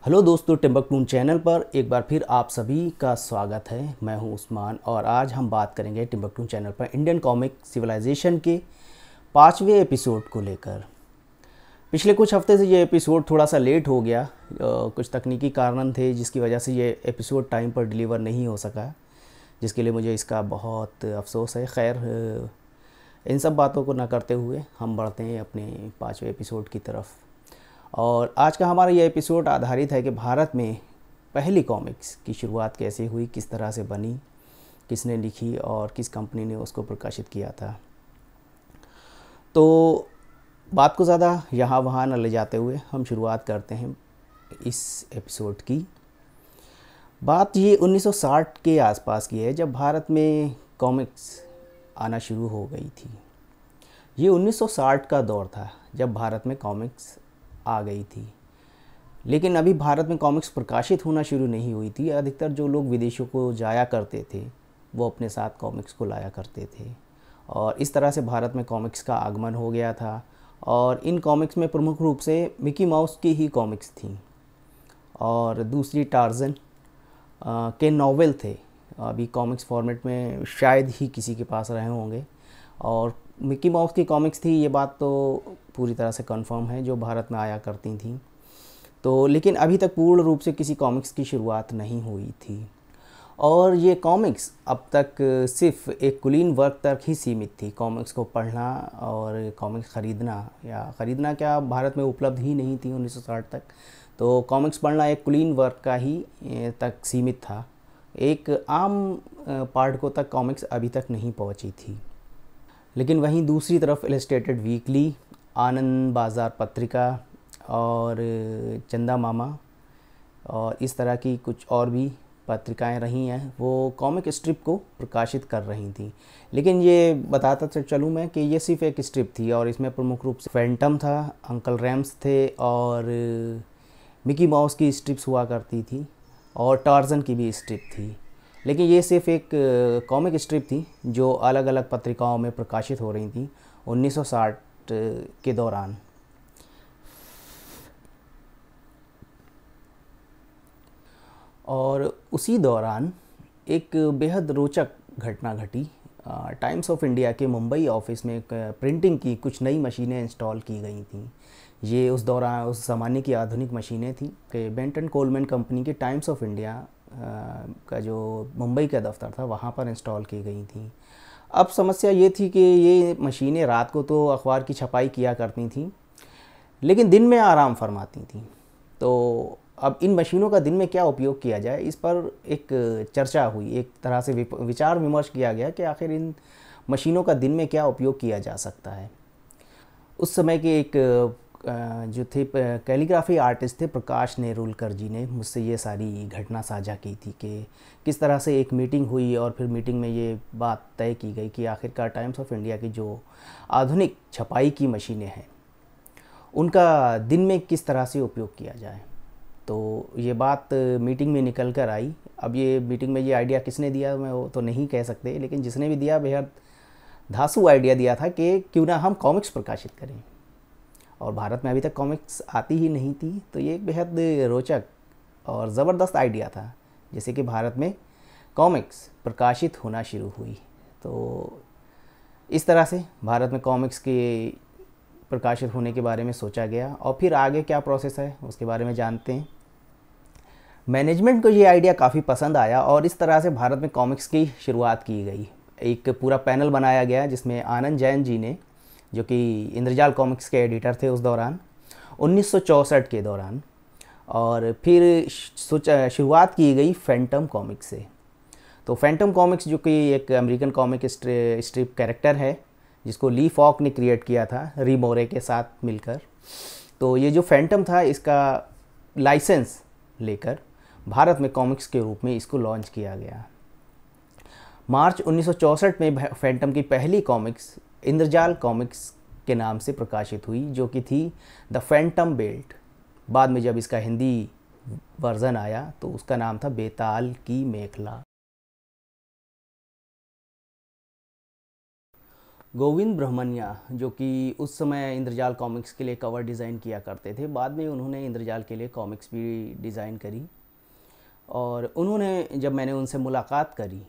Hello दोस्तों, टिम्बकटून channel पर एक बार फिर आप सभी का स्वागत है। मैं हूं उस्मान और आज हम बात करेंगे टिम्बकटून चैनल पर इंडियन कॉमिक सिविलाइजेशन के 5वें एपिसोड को लेकर। पिछले कुछ हफ्ते से ये एपिसोड थोड़ा सा लेट हो गया। कुछ तकनीकी कारण थे जिसकी वजह से ये एपिसोड टाइम पर डिलीवर नहीं हो सका, जिसके लिए मुझे इसका बहुत अफसोस है। खैर, इन सब बातों को न करते हुए हम बढ़ते हैं अपने 5वें एपिसोड की तरफ। और आज का हमारा ये एपिसोड आधारित है कि भारत में पहली कॉमिक्स की शुरुआत कैसे हुई, किस तरह से बनी, किसने लिखी और किस कंपनी ने उसको प्रकाशित किया था। तो बात को ज़्यादा यहाँ वहाँ न ले जाते हुए हम शुरुआत करते हैं इस एपिसोड की। बात ये 1960 के आसपास की है, जब भारत में कॉमिक्स आना शुरू हो गई थी। ये 1960 का दौर था जब भारत में कॉमिक्स आ गई थी, लेकिन अभी भारत में कॉमिक्स प्रकाशित होना शुरू नहीं हुई थी। अधिकतर जो लोग विदेशों को जाया करते थे वो अपने साथ कॉमिक्स को लाया करते थे और इस तरह से भारत में कॉमिक्स का आगमन हो गया था। और इन कॉमिक्स में प्रमुख रूप से मिकी माउस की ही कॉमिक्स थी और दूसरी टार्जन के नॉवेल थे। अभी कॉमिक्स फॉर्मेट में शायद ही किसी के पास रहे होंगे और मिकी माउस की कॉमिक्स थी, ये बात तो पूरी तरह से कंफर्म है, जो भारत में आया करती थी। तो लेकिन अभी तक पूर्ण रूप से किसी कॉमिक्स की शुरुआत नहीं हुई थी और ये कॉमिक्स अब तक सिर्फ एक कुलीन वर्ग तक ही सीमित थी। कॉमिक्स को पढ़ना और कॉमिक्स ख़रीदना क्या, भारत में उपलब्ध ही नहीं थी 1960 तक। तो कॉमिक्स पढ़ना एक कुलीन वर्ग का ही तक सीमित था। एक आम पाठकों तक कॉमिक्स अभी तक नहीं पहुंची थी। लेकिन वहीं दूसरी तरफ इलस्ट्रेटेड वीकली, आनंद बाज़ार पत्रिका और चंदा मामा और इस तरह की कुछ और भी पत्रिकाएं रही हैं, वो कॉमिक स्ट्रिप को प्रकाशित कर रही थी। लेकिन ये बताता चलूँ मैं कि ये सिर्फ एक स्ट्रिप थी और इसमें प्रमुख रूप से फैंटम था, अंकल रैम्स थे और मिकी माउस की स्ट्रिप्स हुआ करती थी और टार्जन की भी स्ट्रिप थी। लेकिन ये सिर्फ एक कॉमिक स्ट्रिप थी जो अलग अलग पत्रिकाओं में प्रकाशित हो रही थी 1960 के दौरान। और उसी दौरान एक बेहद रोचक घटना घटी। टाइम्स ऑफ इंडिया के मुंबई ऑफिस में एक प्रिंटिंग की कुछ नई मशीनें इंस्टॉल की गई थी। ये उस ज़माने की आधुनिक मशीनें थी कि बेंटन कोलमैन कंपनी के टाइम्स ऑफ इंडिया का जो मुंबई का दफ्तर था वहाँ पर इंस्टॉल की गई थी। अब समस्या ये थी कि ये मशीनें रात को तो अखबार की छपाई किया करती थी, लेकिन दिन में आराम फरमाती थी। तो अब इन मशीनों का दिन में क्या उपयोग किया जाए, इस पर एक चर्चा हुई। एक तरह से विचार विमर्श किया गया कि आखिर इन मशीनों का दिन में क्या उपयोग किया जा सकता है। उस समय के एक जो थे कैलीग्राफी आर्टिस्ट थे प्रकाश नेरुलकर जी ने मुझसे ये सारी घटना साझा की थी कि किस तरह से एक मीटिंग हुई और फिर मीटिंग में ये बात तय की गई कि आखिरकार टाइम्स ऑफ इंडिया की जो आधुनिक छपाई की मशीनें हैं उनका दिन में किस तरह से उपयोग किया जाए। तो ये बात मीटिंग में निकल कर आई। अब ये मीटिंग में ये आइडिया किसने दिया मैं वो तो नहीं कह सकते, लेकिन जिसने भी दिया बेहद धांसू आइडिया दिया था कि क्यों ना हम कॉमिक्स प्रकाशित करें। और भारत में अभी तक कॉमिक्स आती ही नहीं थी, तो ये एक बेहद रोचक और ज़बरदस्त आइडिया था जैसे कि भारत में कॉमिक्स प्रकाशित होना शुरू हुई। तो इस तरह से भारत में कॉमिक्स के प्रकाशित होने के बारे में सोचा गया और फिर आगे क्या प्रोसेस है उसके बारे में जानते हैं। मैनेजमेंट को ये आइडिया काफ़ी पसंद आया और इस तरह से भारत में कॉमिक्स की शुरुआत की गई। एक पूरा पैनल बनाया गया जिसमें आनंद जैन जी ने, जो कि इंद्रजाल कॉमिक्स के एडिटर थे उस दौरान 1964 के दौरान, और फिर शुरुआत की गई फैंटम कॉमिक्स से। तो फैंटम कॉमिक्स जो कि एक अमेरिकन कॉमिक स्ट्रिप कैरेक्टर है जिसको ली फॉक ने क्रिएट किया था री मोरे के साथ मिलकर। तो ये जो फैंटम था इसका लाइसेंस लेकर भारत में कॉमिक्स के रूप में इसको लॉन्च किया गया। मार्च 1964 में फैंटम की पहली कॉमिक्स इंद्रजाल कॉमिक्स के नाम से प्रकाशित हुई, जो कि थी द फैंटम बेल्ट। बाद में जब इसका हिंदी वर्ज़न आया तो उसका नाम था बेताल की मेखला। गोविंद ब्रह्मण्या, जो कि उस समय इंद्रजाल कॉमिक्स के लिए कवर डिज़ाइन किया करते थे, बाद में उन्होंने इंद्रजाल के लिए कॉमिक्स भी डिज़ाइन करी। और उन्होंने, जब मैंने उनसे मुलाकात करी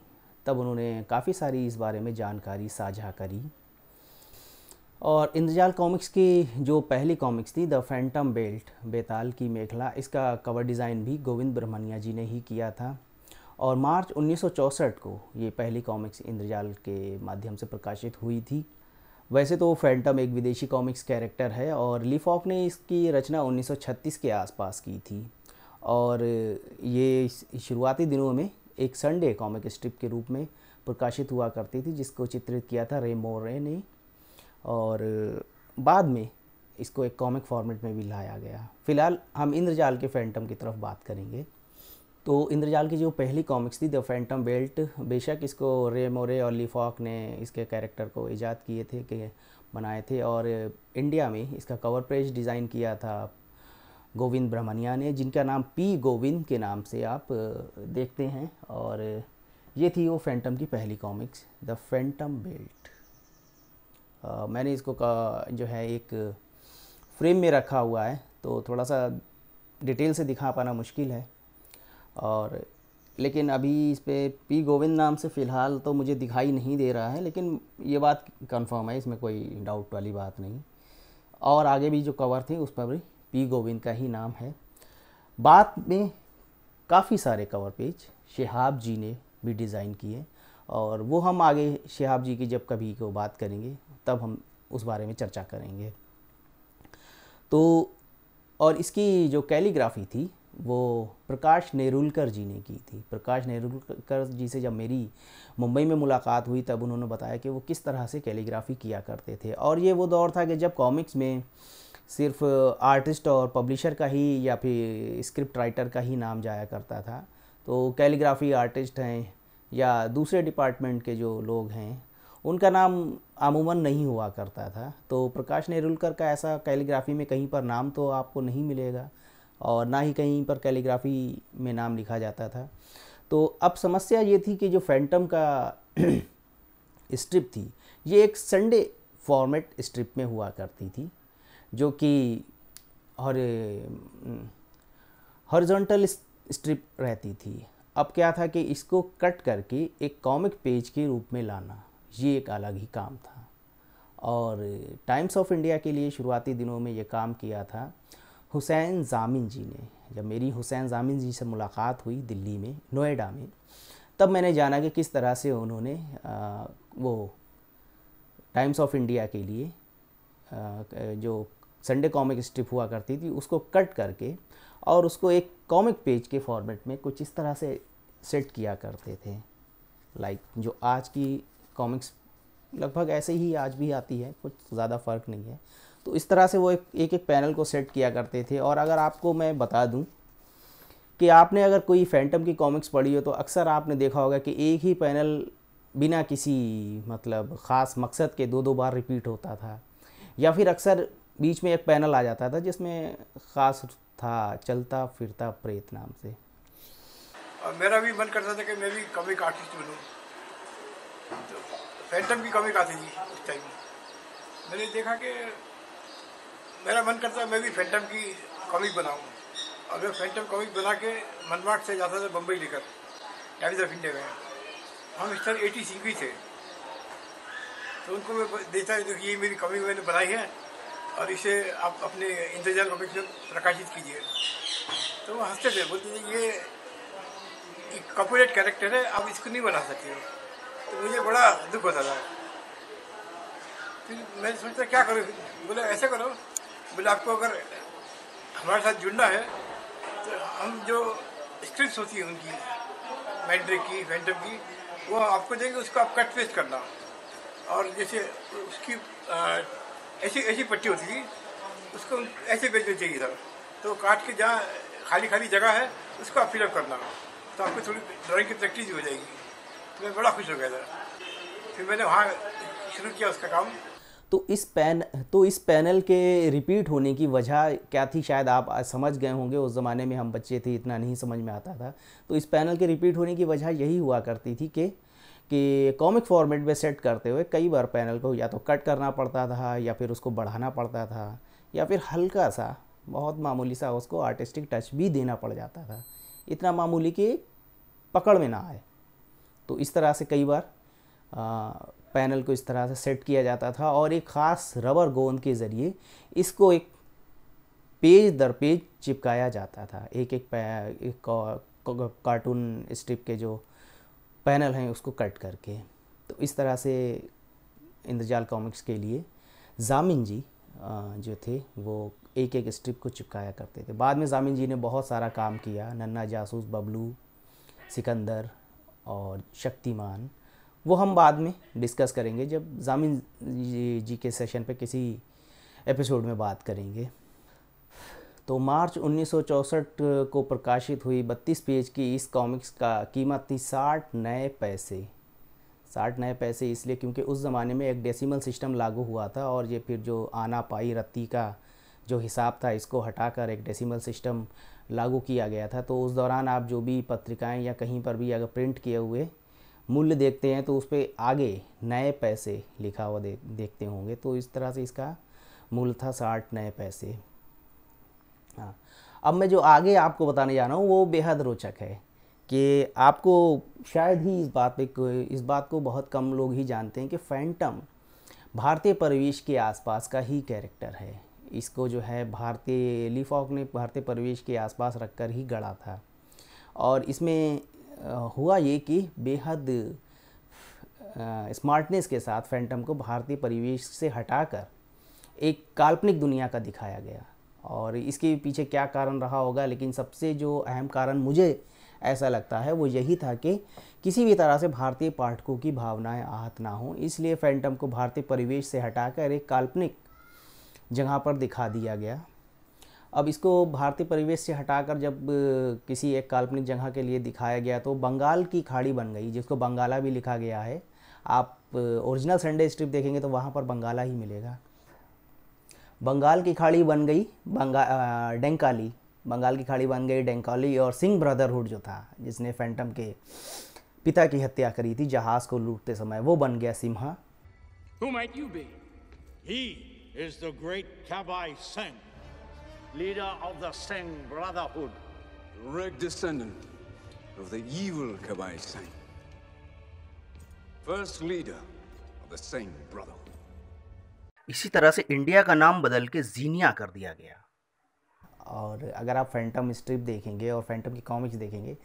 तब उन्होंने काफ़ी सारी इस बारे में जानकारी साझा करी। और इंद्रजाल कॉमिक्स की जो पहली कॉमिक्स थी, द फैंटम बेल्ट, बेताल की मेखला, इसका कवर डिज़ाइन भी गोविंद ब्रह्मण्या जी ने ही किया था। और मार्च 1964 को ये पहली कॉमिक्स इंद्रजाल के माध्यम से प्रकाशित हुई थी। वैसे तो फैंटम एक विदेशी कॉमिक्स कैरेक्टर है और लीफॉक ने इसकी रचना 1936 के आसपास की थी। और ये शुरुआती दिनों में एक संडे कॉमिक स्ट्रिप के रूप में प्रकाशित हुआ करती थी, जिसको चित्रित किया था रे मोरे ने। और बाद में इसको एक कॉमिक फॉर्मेट में भी लाया गया। फ़िलहाल हम इंद्रजाल के फैंटम की तरफ बात करेंगे। तो इंद्रजाल की जो पहली कॉमिक्स थी, द फैंटम बेल्ट, बेशक इसको रे मोरे और लीफॉक ने इसके कैरेक्टर को ईजाद किए थे, कि बनाए थे। और इंडिया में इसका कवर पेज डिज़ाइन किया था गोविंद ब्रह्मण्या ने, जिनका नाम पी गोविंद के नाम से आप देखते हैं। और ये थी वो फैंटम की पहली कॉमिक्स, द फैंटम बेल्ट। मैंने इसको जो है एक फ्रेम में रखा हुआ है, तो थोड़ा सा डिटेल से दिखा पाना मुश्किल है। और लेकिन अभी इस पे पी गोविंद नाम से फ़िलहाल तो मुझे दिखाई नहीं दे रहा है, लेकिन ये बात कंफर्म है, इसमें कोई डाउट वाली बात नहीं। और आगे भी जो कवर थे उस पर भी पी गोविंद का ही नाम है। बाद में काफ़ी सारे कवर पेज शिहाब जी ने भी डिज़ाइन किए, और वो हम आगे शिहाब जी की जब कभी को बात करेंगे तब हम उस बारे में चर्चा करेंगे। तो और इसकी जो कैलीग्राफी थी वो प्रकाश नेरुलकर जी ने की थी। प्रकाश नेरुलकर जी से जब मेरी मुंबई में मुलाकात हुई तब उन्होंने बताया कि वो किस तरह से कैलीग्राफी किया करते थे। और ये वो दौर था कि जब कॉमिक्स में सिर्फ आर्टिस्ट और पब्लिशर का ही या फिर स्क्रिप्ट राइटर का ही नाम जाया करता था। तो कैलीग्राफी आर्टिस्ट हैं या दूसरे डिपार्टमेंट के जो लोग हैं, उनका नाम अमूमन नहीं हुआ करता था। तो प्रकाश नेरुलकर का ऐसा कैलीग्राफी में कहीं पर नाम तो आपको नहीं मिलेगा, और ना ही कहीं पर कैलीग्राफी में नाम लिखा जाता था। तो अब समस्या ये थी कि जो फैंटम का स्ट्रिप थी, ये एक संडे फॉर्मेट स्ट्रिप में हुआ करती थी, जो कि हॉरिजॉन्टल स्ट्रिप रहती थी। अब क्या था कि इसको कट करके एक कॉमिक पेज के रूप में लाना, ये एक अलग ही काम था। और टाइम्स ऑफ इंडिया के लिए शुरुआती दिनों में ये काम किया था हुसैन जामिन जी ने। जब मेरी हुसैन जामिन जी से मुलाकात हुई दिल्ली में, नोएडा में, तब मैंने जाना कि किस तरह से उन्होंने वो टाइम्स ऑफ इंडिया के लिए जो संडे कॉमिक स्ट्रिप हुआ करती थी उसको कट करके और उसको एक कॉमिक पेज के फॉर्मेट में कुछ इस तरह से सेट किया करते थे। लाइक जो आज की कॉमिक्स लगभग ऐसे ही आज भी आती है, कुछ ज़्यादा फ़र्क नहीं है। तो इस तरह से वो एक एक पैनल को सेट किया करते थे। और अगर आपको मैं बता दूं कि आपने अगर कोई फैंटम की कॉमिक्स पढ़ी हो तो अक्सर आपने देखा होगा कि एक ही पैनल बिना किसी मतलब ख़ास मकसद के दो दो बार रिपीट होता था, या फिर अक्सर बीच में एक पैनल आ जाता था जिसमें ख़ास था चलता फिरता प्रेत नाम से। और मेरा भी मन करता था कि मैं भी कॉमिक आर्टिस्ट बनूं। तो फैंटम की कॉमिक आती थी उस टाइम। मैंने देखा कि मेरा मन करता मैं भी फैंटम की कॉमिक बनाऊं। और मैं फैंटम कॉमिक बना के मनमाड से जाता था बम्बई लेकर, टाइम्स ऑफ इंडिया में। हम इस तरह 80 सीवी थे, तो उनको मैं देता है, देखिए ये मेरी कॉमिक मैंने बनाई है और इसे आप अपने इंतजार कॉमिक्स में प्रकाशित कीजिए। तो वो हंसते थे, बोलते थे ये एक कॉपीराइट कैरेक्टर है, आप इसको नहीं बना सकते हो। तो मुझे बड़ा दुख होता था। फिर मैं सोचता क्या करूँ, बोले ऐसा करो, बोले आपको अगर हमारे साथ जुड़ना है तो हम जो स्क्रिप्ट होती है उनकी, मैंड्रिक की, फैंटम की, वो आपको देंगे, उसको आप कट पेस्ट करना। और जैसे उसकी ऐसी ऐसी पट्टी होती थी, उसको ऐसे बेचना चाहिए था। तो काट के जहाँ खाली खाली जगह है उसको आप फिलअप करना, तो आपको थोड़ी ड्राइंग की प्रैक्टिस भी हो जाएगी। तो मैं बड़ा खुश हो गया था। फिर मैंने वहाँ शुरू किया उसका काम। तो इस पैनल के रिपीट होने की वजह क्या थी, शायद आप आज समझ गए होंगे। उस ज़माने में हम बच्चे थे, इतना नहीं समझ में आता था। तो इस पैनल के रिपीट होने की वजह यही हुआ करती थी कि कॉमिक फॉर्मेट में सेट करते हुए कई बार पैनल को या तो कट करना पड़ता था या फिर उसको बढ़ाना पड़ता था या फिर हल्का सा बहुत मामूली सा उसको आर्टिस्टिक टच भी देना पड़ जाता था, इतना मामूली कि पकड़ में ना आए। तो इस तरह से कई बार पैनल को इस तरह से सेट किया जाता था और एक ख़ास रबर गोंद के ज़रिए इसको एक पेज दर पेज चिपकाया जाता था। एक कार्टून स्ट्रिप के जो पैनल हैं उसको कट करके। तो इस तरह से इंद्रजाल कॉमिक्स के लिए जामिन जी जो थे वो एक एक स्ट्रिप को चिपकाया करते थे। बाद में जामिन जी ने बहुत सारा काम किया, नन्हा जासूस, बबलू, सिकंदर और शक्तिमान, वो हम बाद में डिस्कस करेंगे जब जामिन जी के सेशन पे किसी एपिसोड में बात करेंगे। तो मार्च 1964 को प्रकाशित हुई 32 पेज की इस कॉमिक्स का कीमत थी 60 नए पैसे। 60 नए पैसे इसलिए क्योंकि उस ज़माने में एक डेसिमल सिस्टम लागू हुआ था और ये फिर जो आना पाई रत्ती का जो हिसाब था इसको हटाकर एक डेसिमल सिस्टम लागू किया गया था। तो उस दौरान आप जो भी पत्रिकाएं या कहीं पर भी अगर प्रिंट किए हुए मूल्य देखते हैं तो उस पर आगे नए पैसे लिखा हुआ देखते होंगे। तो इस तरह से इसका मूल्य था 60 नए पैसे। हाँ, अब मैं जो आगे आपको बताने जा रहा हूँ वो बेहद रोचक है कि आपको शायद ही इस बात को बहुत कम लोग ही जानते हैं कि फैंटम भारतीय परिवेश के आसपास का ही कैरेक्टर है। इसको जो है ली फॉक ने भारतीय परिवेश के आसपास रखकर ही गढ़ा था और इसमें हुआ ये कि बेहद स्मार्टनेस के साथ फैंटम को भारतीय परिवेश से हटाकर एक काल्पनिक दुनिया का दिखाया गया। और इसके पीछे क्या कारण रहा होगा, लेकिन सबसे जो अहम कारण मुझे ऐसा लगता है वो यही था कि किसी भी तरह से भारतीय पाठकों की भावनाएं आहत ना हों, इसलिए फैंटम को भारतीय परिवेश से हटाकर एक काल्पनिक जगह पर दिखा दिया गया। अब इसको भारतीय परिवेश से हटाकर जब किसी एक काल्पनिक जगह के लिए दिखाया गया तो बंगाल की खाड़ी बन गई, जिसको बंगाला भी लिखा गया है। आप ओरिजिनल संडे स्ट्रिप देखेंगे तो वहाँ पर बंगाला ही मिलेगा। बंगाल की खाड़ी बन गई डेंकाली, बंगाल की खाड़ी बन गई डेंकाली और सिंह ब्रदरहुड जो था जिसने फैंटम के पिता की हत्या करी थी जहाज़ को लूटते समय, वो बन गया Simha. Who might you be? He is the great Kabai Singh, leader of the Singh Brotherhood. Direct descendant of the evil Kabai Singh. First leader of the Singh Brotherhood. इसी तरह से इंडिया का नाम बदल के जीनिया कर दिया गया। और अगर आप फैंटम स्ट्रिप देखेंगे और फैंटम की कॉमिक्स देखेंगे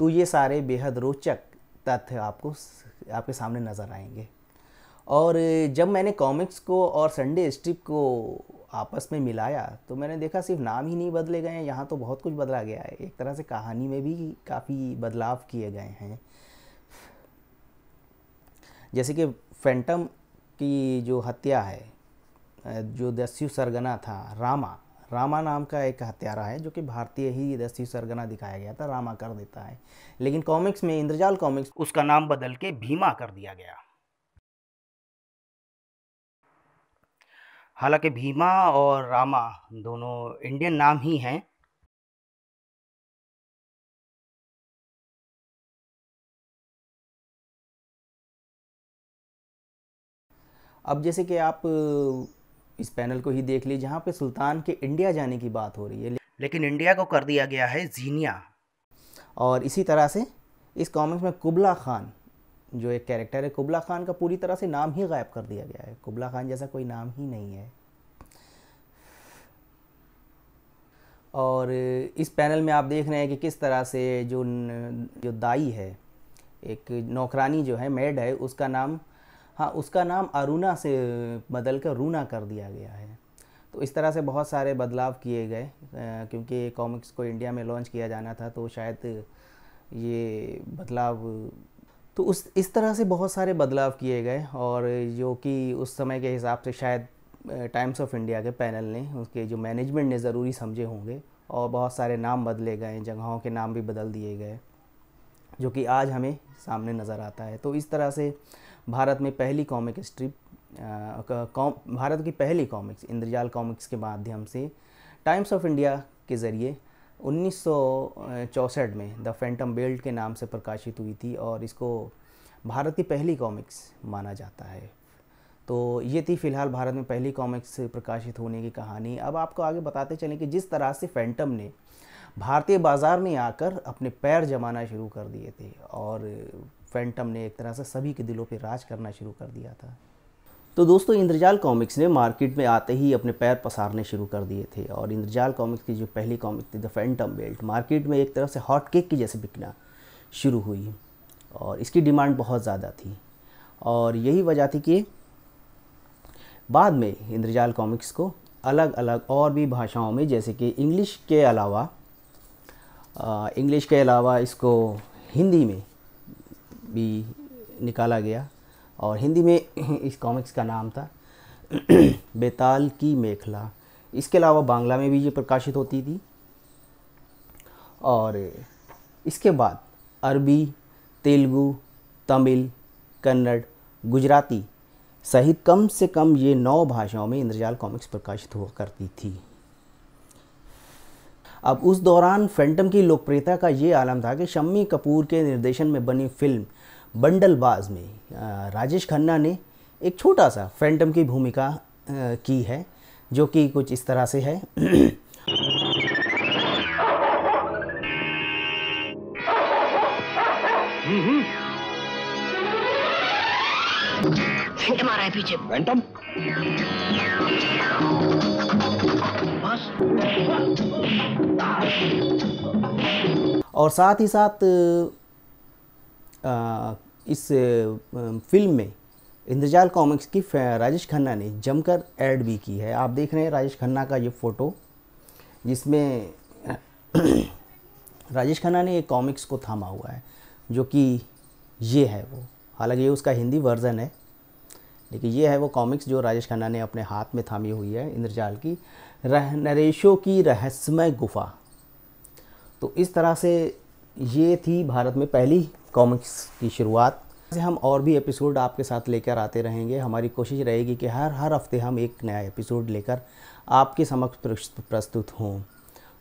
तो ये सारे बेहद रोचक तथ्य आपके सामने नज़र आएंगे। और जब मैंने कॉमिक्स को और संडे स्ट्रिप को आपस में मिलाया तो मैंने देखा सिर्फ नाम ही नहीं बदले गए हैं, यहाँ तो बहुत कुछ बदला गया है। एक तरह से कहानी में भी काफ़ी बदलाव किए गए हैं। जैसे कि फैंटम की जो हत्या है, जो दस्यु सरगना था, रामा नाम का एक हत्यारा है जो कि भारतीय ही दस्यु सरगना दिखाया गया था, रामा कर देता है। लेकिन कॉमिक्स में, इंद्रजाल कॉमिक्स, उसका नाम बदल के भीमा कर दिया गया। हालांकि भीमा और रामा दोनों इंडियन नाम ही हैं। अब जैसे कि आप इस पैनल को ही देख लीजिए जहाँ पे सुल्तान के इंडिया जाने की बात हो रही है, लेकिन इंडिया को कर दिया गया है जीनिया। और इसी तरह से इस कॉमिक्स में कुबला खान जो एक कैरेक्टर है, कुबला खान का पूरी तरह से नाम ही गायब कर दिया गया है। कुबला खान जैसा कोई नाम ही नहीं है। और इस पैनल में आप देख रहे हैं कि किस तरह से जो दाई है, एक नौकरानी जो है, मेड है, उसका नाम अरुणा से बदल कर रूना कर दिया गया है। तो इस तरह से बहुत सारे बदलाव किए गए क्योंकि कॉमिक्स को इंडिया में लॉन्च किया जाना था, तो शायद ये बदलाव तो इस तरह से बहुत सारे बदलाव किए गए। और जो कि उस समय के हिसाब से शायद टाइम्स ऑफ इंडिया के पैनल ने, उसके जो मैनेजमेंट ने ज़रूरी समझे होंगे और बहुत सारे नाम बदले गए, जगहों के नाम भी बदल दिए गए, जो कि आज हमें सामने नज़र आता है। तो इस तरह से भारत में पहली कॉमिक स्ट्रिप, भारत की पहली कॉमिक्स इंद्रजाल कॉमिक्स के माध्यम से टाइम्स ऑफ इंडिया के ज़रिए 1964 में द फैंटम बेल्ट के नाम से प्रकाशित हुई थी। और इसको भारत की पहली कॉमिक्स माना जाता है। तो ये थी फ़िलहाल भारत में पहली कॉमिक्स प्रकाशित होने की कहानी। अब आपको आगे बताते चलें कि जिस तरह से फैंटम ने भारतीय बाज़ार में आकर अपने पैर जमाना शुरू कर दिए थे और फैंटम ने एक तरह से सभी के दिलों पे राज करना शुरू कर दिया था। तो दोस्तों, इंद्रजाल कॉमिक्स ने मार्केट में आते ही अपने पैर पसारने शुरू कर दिए थे और इंद्रजाल कॉमिक्स की जो पहली कॉमिक थी द फैंटम बेल्ट मार्केट में एक तरह से हॉट केक की जैसे बिकना शुरू हुई और इसकी डिमांड बहुत ज़्यादा थी। और यही वजह थी कि बाद में इंद्रजाल कॉमिक्स को अलग अलग और भी भाषाओं में, जैसे कि इंग्लिश के अलावा इसको हिंदी में भी निकाला गया और हिंदी में इस कॉमिक्स का नाम था बेताल की मेखला। इसके अलावा बांग्ला में भी ये प्रकाशित होती थी और इसके बाद अरबी, तेलुगु, तमिल, कन्नड़, गुजराती सहित कम से कम ये 9 भाषाओं में इंद्रजाल कॉमिक्स प्रकाशित हुआ करती थी। अब उस दौरान फैंटम की लोकप्रियता का ये आलम था कि शम्मी कपूर के निर्देशन में बनी फिल्म बंडलबाज में राजेश खन्ना ने एक छोटा सा फैंटम की भूमिका की है, जो कि कुछ इस तरह से है। फैंटम आ रहा है पीछे। फैंटम और साथ ही साथ इस फिल्म में इंद्रजाल कॉमिक्स की राजेश खन्ना ने जमकर ऐड भी की है। आप देख रहे हैं राजेश खन्ना का ये फ़ोटो, जिसमें राजेश खन्ना ने एक कॉमिक्स को थामा हुआ है, जो कि ये है वो। हालांकि ये उसका हिंदी वर्ज़न है, लेकिन ये है वो कॉमिक्स जो राजेश खन्ना ने अपने हाथ में थामी हुई है, इंद्रजाल की नरेशों की रहस्यमय गुफा। तो इस तरह से ये थी भारत में पहली कॉमिक्स की शुरुआत। से हम और भी एपिसोड आपके साथ लेकर आते रहेंगे। हमारी कोशिश रहेगी कि हर हफ्ते हम एक नया एपिसोड लेकर आपके समक्ष प्रस्तुत हों।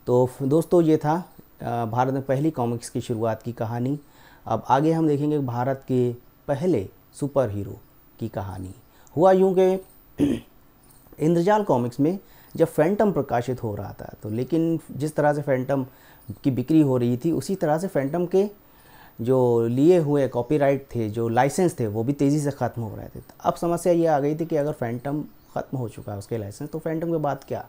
तो दोस्तों, ये था भारत में पहली कॉमिक्स की शुरुआत की कहानी। अब आगे हम देखेंगे भारत के पहले सुपर हीरो की कहानी। हुआ यूँ कि इंद्रजाल कॉमिक्स में जब फैंटम प्रकाशित हो रहा था, तो लेकिन जिस तरह से फैंटम की बिक्री हो रही थी, उसी तरह से फैंटम के जो लिए हुए कॉपीराइट थे, जो लाइसेंस थे, वो भी तेज़ी से ख़त्म हो रहे थे। तो अब समस्या ये आ गई थी कि अगर फैंटम ख़त्म हो चुका है उसके लाइसेंस, तो फैंटम के बाद क्या।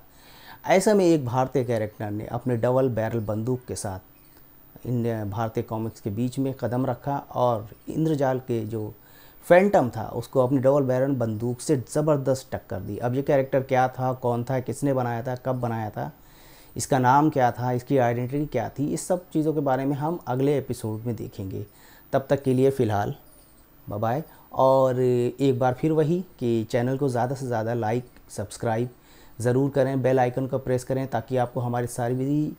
ऐसे में एक भारतीय कैरेक्टर ने अपने डबल बैरल बंदूक के साथ इन भारतीय कॉमिक्स के बीच में कदम रखा और इंद्रजाल के जो फैंटम था उसको अपनी डबल बैरल बंदूक से ज़बरदस्त टक्कर दी। अब ये कैरेक्टर क्या था, कौन था, किसने बनाया था, कब बनाया था, इसका नाम क्या था, इसकी आइडेंटिटी क्या थी, इस सब चीज़ों के बारे में हम अगले एपिसोड में देखेंगे। तब तक के लिए फ़िलहाल बाय बाय। और एक बार फिर वही कि चैनल को ज़्यादा से ज़्यादा लाइक, सब्सक्राइब ज़रूर करें, बेल आइकन को प्रेस करें, ताकि आपको हमारी सारी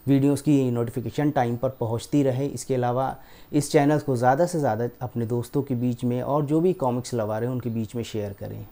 वीडियोस की नोटिफिकेशन टाइम पर पहुंचती रहे। इसके अलावा इस चैनल को ज़्यादा से ज़्यादा अपने दोस्तों के बीच में और जो भी कॉमिक्स लवर हैं उनके बीच में शेयर करें।